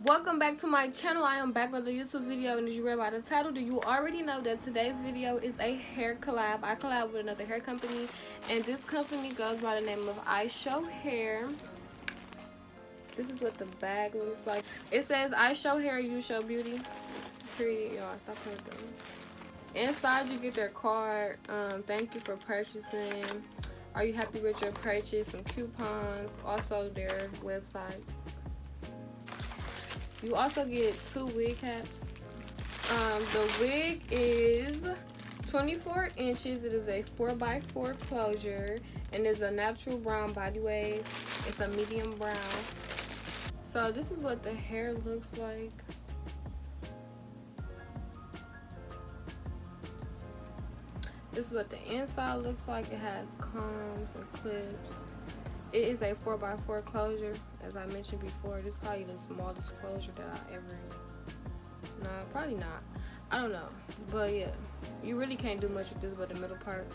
Welcome back to my channel. I am back with a YouTube video, and as you read by the title, you already know that today's video is a hair collab. I collab with another hair company, and this company goes by the name of Ishowbeauty. This is what the bag looks like. It says Ishowbeauty, Ishowbeauty. Period. Y'all, stop playing with them. Inside you get their card. Thank you for purchasing. Are you happy with your purchase? Some coupons. Also their websites. You also get 2 wig caps. The wig is 24 inches. It is a 4x4 closure, and it's a natural brown body wave. It's a medium brown. So this is what the hair looks like. This is what the inside looks like. It has combs and clips. It is a 4x4 closure, as I mentioned before. This is probably the smallest closure that I ever. No, probably not. I don't know, but yeah, you really can't do much with this but the middle part.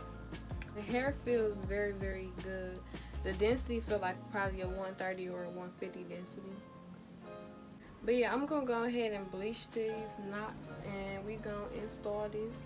The hair feels very, very good. The density feel like probably a 130 or a 150 density. But yeah, I'm gonna go ahead and bleach these knots, and we gonna install this.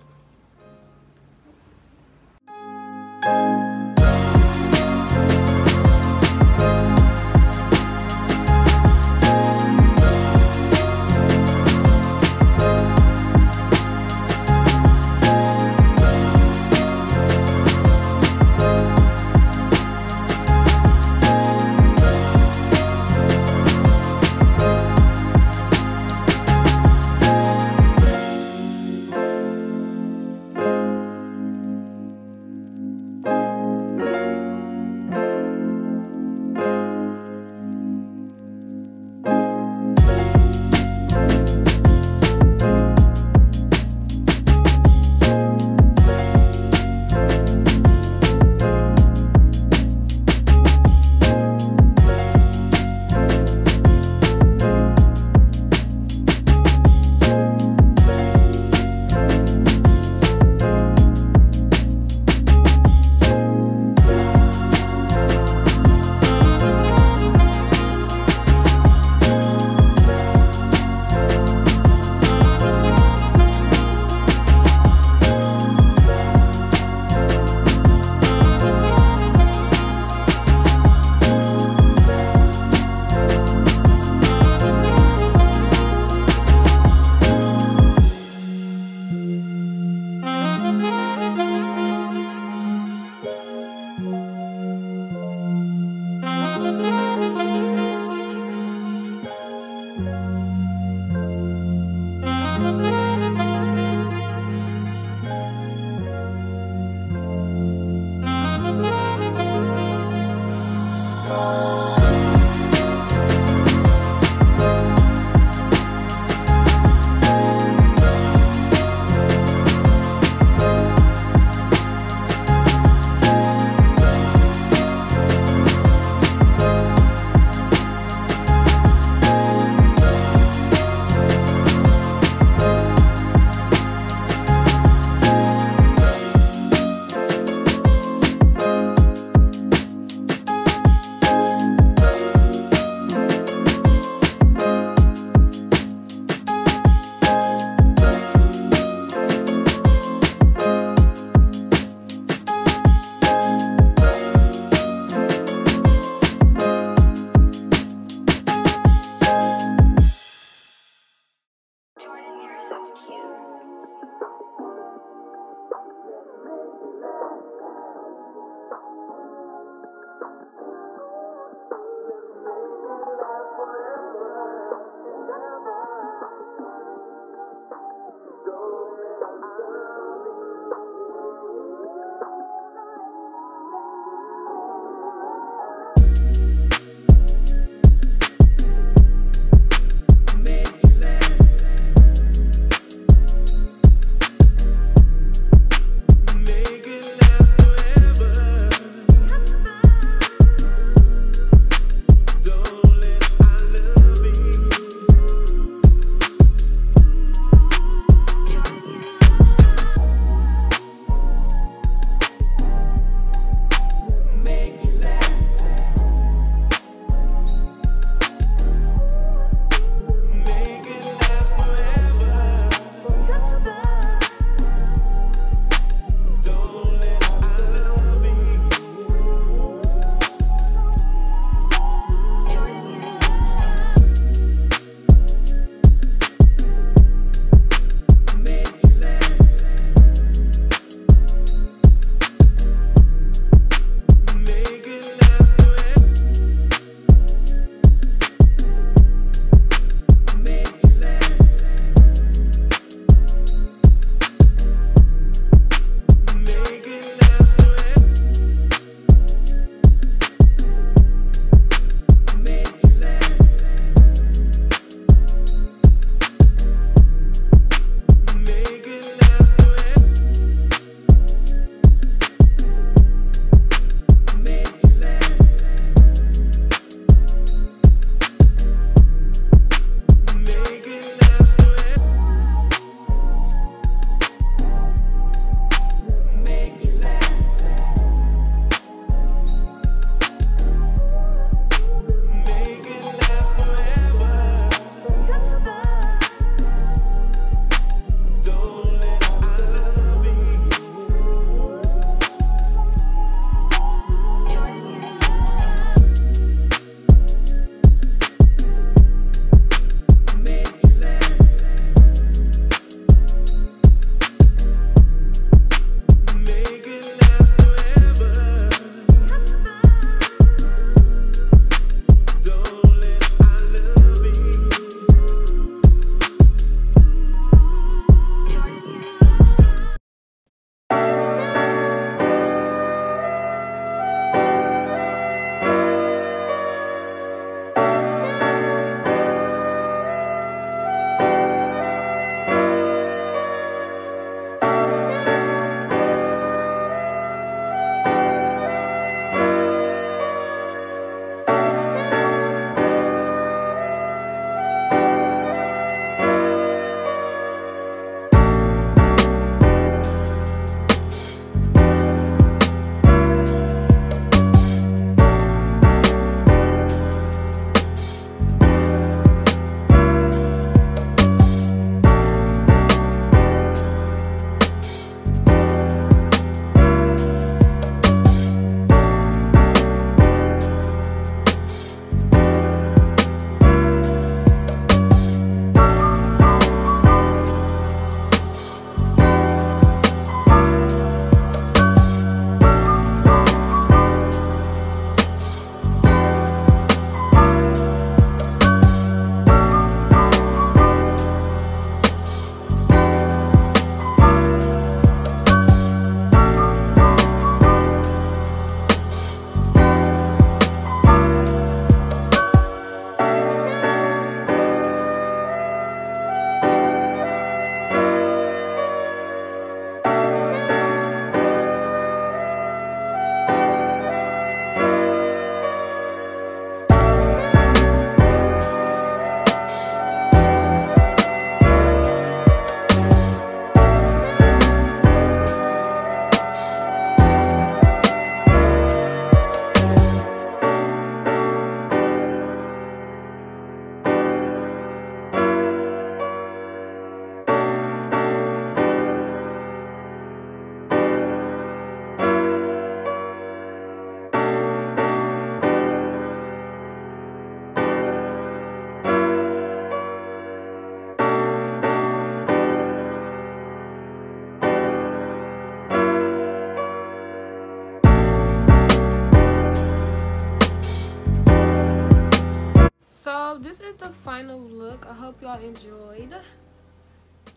So this is the final look. I hope y'all enjoyed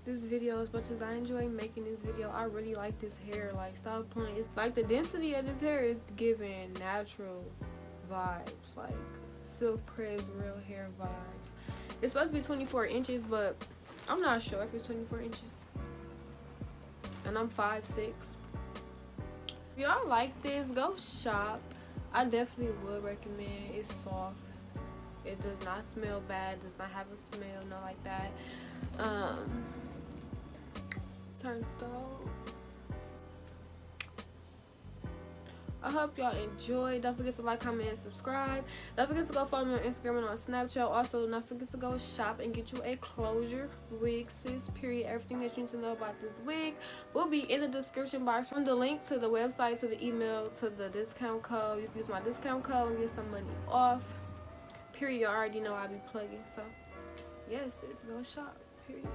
this video as much as I enjoy making this video. I really like this hair. Like, stop playing. It's like the density of this hair is giving natural vibes, like silk press real hair vibes. It's supposed to be 24 inches, but I'm not sure if it's 24 inches, and I'm 5'6". If y'all like this, go shop. I definitely would recommend. It's soft, it does not smell bad, does not have a smell, not like that. Turned out. I hope y'all enjoyed. Don't forget to like, comment, and subscribe. Don't forget to go follow me on Instagram and on Snapchat. Also, don't forget to go shop and get you a closure wig, sis. Period. Everything that you need to know about this wig will be in the description box, from the link to the website to the email to the discount code. You can use my discount code and get some money off. Period. You already know I'll be plugging. So yes, sis, go shop. Period.